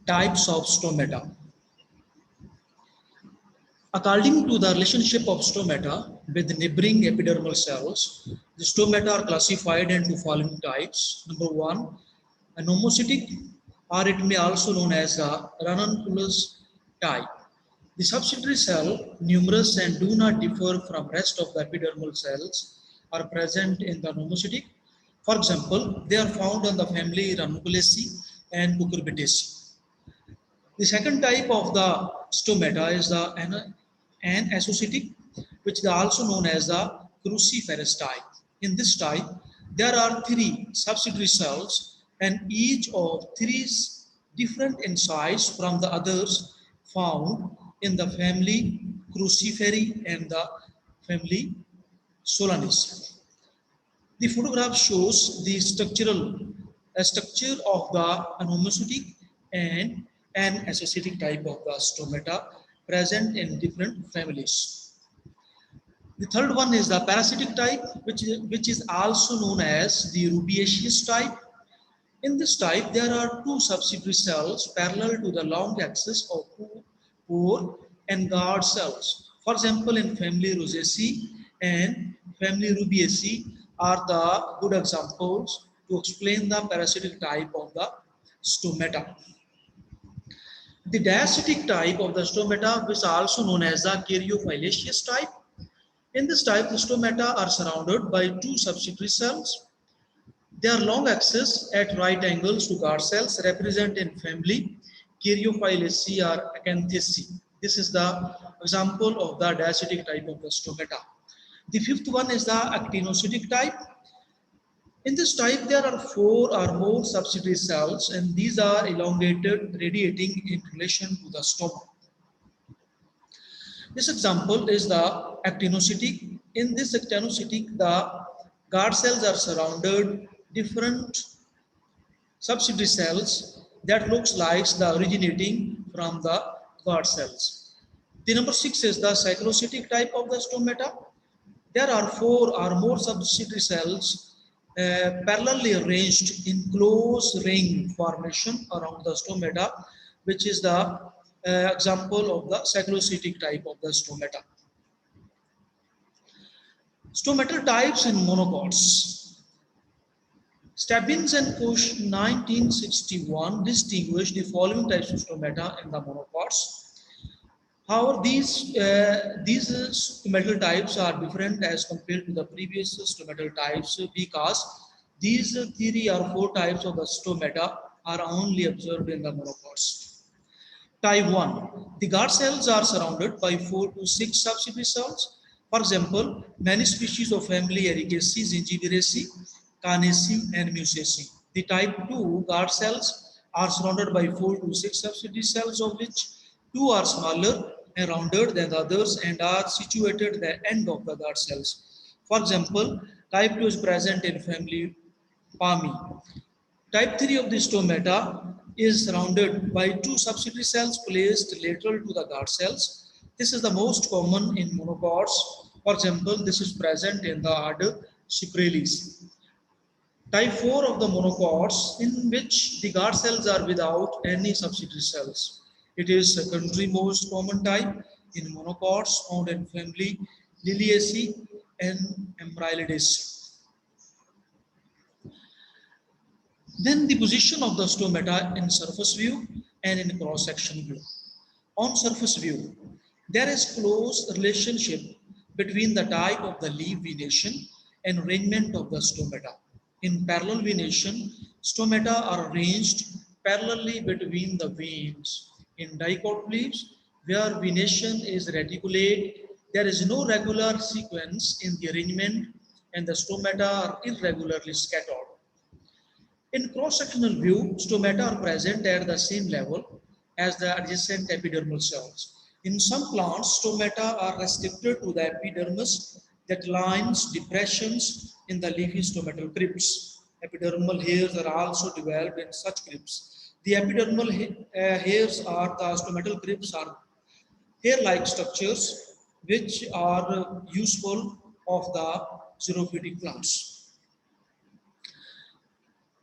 Types of stomata. According to the relationship of stomata with neighboring epidermal cells, the stomata are classified into following types. Number one, a nomocytic, or it may also known as a ranunculus type. The subsidiary cell, numerous and do not differ from rest of the epidermal cells, are present in the nomocytic. For example, they are found on the family Ranunculaceae and Cucurbitaceae. The second type of the stomata is the anassociatic, which is also known as the cruciferous type. In this type, there are three subsidiary cells, and each of three is different in size from the others found in the family Cruciferae and the family Solanaceae. The photograph shows the structure of the anomocytic and an associative type of the stomata present in different families. The third one is the parasitic type, which is also known as the rubiaceous type. In this type, there are two subsidiary cells parallel to the long axis of pore and guard cells. For example, in family Rosaceae and family Rubiaceae are the good examples to explain the parasitic type of the stomata. The diacetic type of the stomata, which is also known as the caryophyllaceous type. In this type, the stomata are surrounded by two subsidiary cells. They are long axis at right angles to guard cells represent in family Caryophyllaceae or Acanthaceae. This is the example of the diacetic type of the stomata. The fifth one is the actinocytic type. In this type, there are four or more subsidiary cells, and these are elongated, radiating in relation to the stoma. This example is the actinocytic. In this actinocytic, the guard cells are surrounded different subsidiary cells that looks like the originating from the guard cells. The number 6 is the cyclocytic type of the stomata. There are four or more subsidiary cells parallelly arranged in close ring formation around the stomata, which is the example of the cyclocytic type of the stomata. Stomatal types in monocots. Stebbins and Kush 1961 distinguished the following types of stomata in the monocots. However, these stomatal types are different as compared to the previous stomatal types because these three or four types of the stomata are only observed in the monocots. Type 1. The guard cells are surrounded by 4 to 6 subsidiary cells. For example, many species of family Ericaceae, Zingiberaceae, Carnaceae, and Musaceae. The type 2 guard cells are surrounded by 4 to 6 subsidiary cells, of which 2 are smaller and rounder than the others and are situated at the end of the guard cells. For example, type 2 is present in family Palmi. Type 3 of the stomata is surrounded by 2 subsidiary cells placed lateral to the guard cells. This is the most common in monocots. For example, this is present in the order Cyprales. Type 4 of the monocots, in which the guard cells are without any subsidiary cells. It is the secondary most common type in monocots found in family Liliaceae and Ambryllidaceae. Then the position of the stomata in surface view and in cross-section view. On surface view, there is close relationship between the type of the leaf venation and arrangement of the stomata. In parallel venation, stomata are arranged parallelly between the veins. In dicot leaves, where venation is reticulate, there is no regular sequence in the arrangement and the stomata are irregularly scattered. In cross-sectional view, stomata are present at the same level as the adjacent epidermal cells. In some plants, stomata are restricted to the epidermis that lines depressions in the leafy stomatal crypts. Epidermal hairs are also developed in such crypts. The epidermal hairs or the stomatal crypts are hair-like structures which are useful of the xerophytic plants.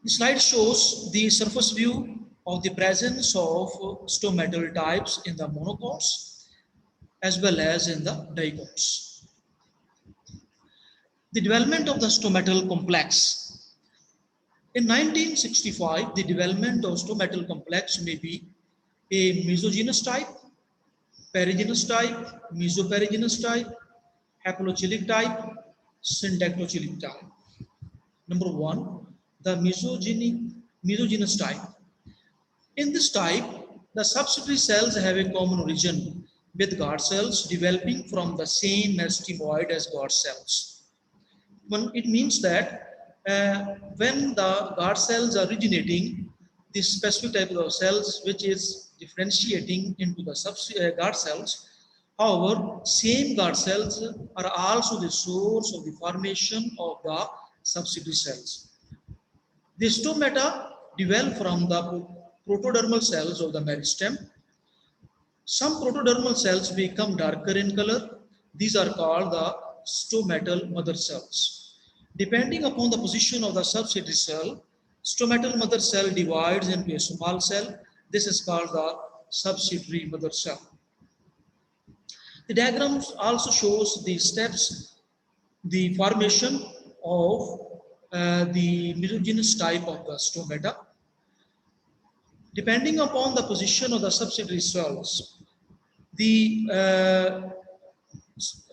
The slide shows the surface view of the presence of stomatal types in the monocots as well as in the dicots. The development of the stomatal complex. In 1965, the development of stomatal complex may be a mesogenous type, perigynous type, mesoperigynous type, haplochilic type, syndactylochilic type. Number one, the mesogenous type. In this type, the subsidiary cells have a common origin with guard cells developing from the same meristemaoid as guard cells. It means that when the guard cells are originating, this specific type of cells which is differentiating into the guard cells. However, same guard cells are also the source of the formation of the subsidiary cells. The stomata develop from the protodermal cells of the meristem. Some protodermal cells become darker in color. These are called the stomatal mother cells. Depending upon the position of the subsidiary cell, stomatal mother cell divides into a small cell. This is called the subsidiary mother cell. The diagram also shows the steps, the formation of the mesogenous type of the stomata. Depending upon the position of the subsidiary cells, the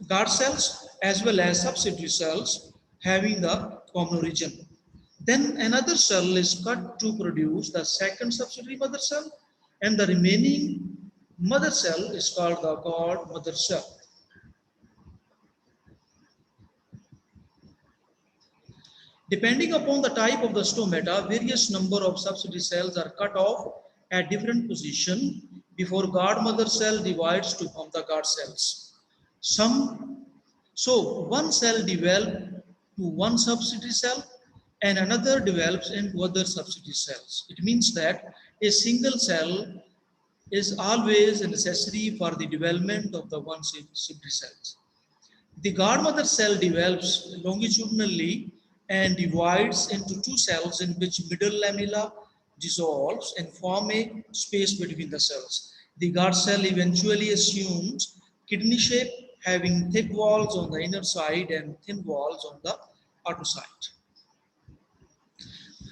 guard cells as well as subsidiary cells having the common origin. Then another cell is cut to produce the second subsidiary mother cell, and the remaining mother cell is called the guard mother cell. Depending upon the type of the stomata, various number of subsidiary cells are cut off at different position before guard mother cell divides to form the guard cells. So one cell develops to one subsidiary cell and another develops into other subsidiary cells. It means that a single cell is always necessary for the development of the one subsidiary cells. The guard mother cell develops longitudinally and divides into two cells in which middle lamella dissolves and form a space between the cells. The guard cell eventually assumes kidney shape, having thick walls on the inner side and thin walls on the outer side.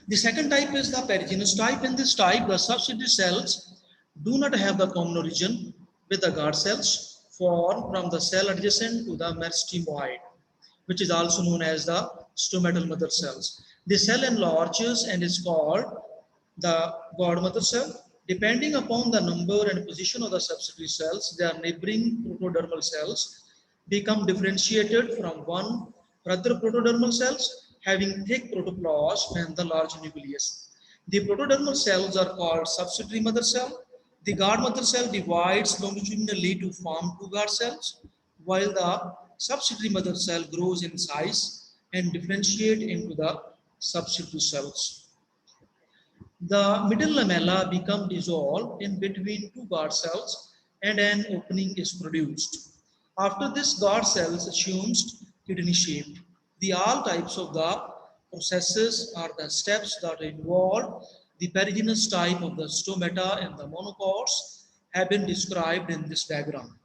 The second type is the perigynous type. In this type, the subsidiary cells do not have the common origin with the guard cells formed from the cell adjacent to the meristemoid, which is also known as the stomatal mother cells. The cell enlarges and is called the guard mother cell. Depending upon the number and position of the subsidiary cells, their neighboring protodermal cells become differentiated from one other protodermal cells having thick protoplasm and the large nucleus. The protodermal cells are called subsidiary mother cell. The guard mother cell divides longitudinally to form two guard cells, while the subsidiary mother cell grows in size and differentiate into the subsidiary cells. The middle lamella become dissolved in between two guard cells and an opening is produced. After this, guard cells assumes kidney shape. The all types of the processes are the steps that involve the perigynous type of the stomata and the monocots have been described in this diagram.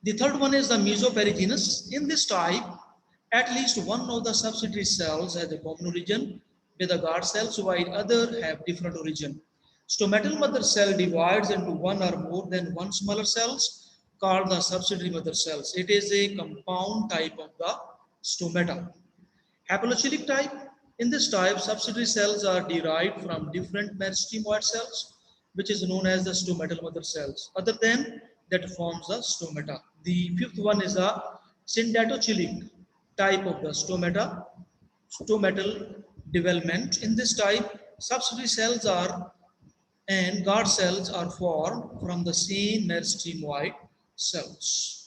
The third one is the mesoperigynous. In this type, at least one of the subsidiary cells has a common origin with the guard cells, while other have different origin. Stomatal mother cell divides into one or more than one smaller cells called the subsidiary mother cells. It is a compound type of the stomata. Haplochilic type. In this type, subsidiary cells are derived from different meristemoid cells, which is known as the stomatal mother cells, other than that forms the stomata. The fifth one is the syndactylochilic type of the stomatal development. In this type, subsidiary cells are and guard cells are formed from the same meristemoid cells.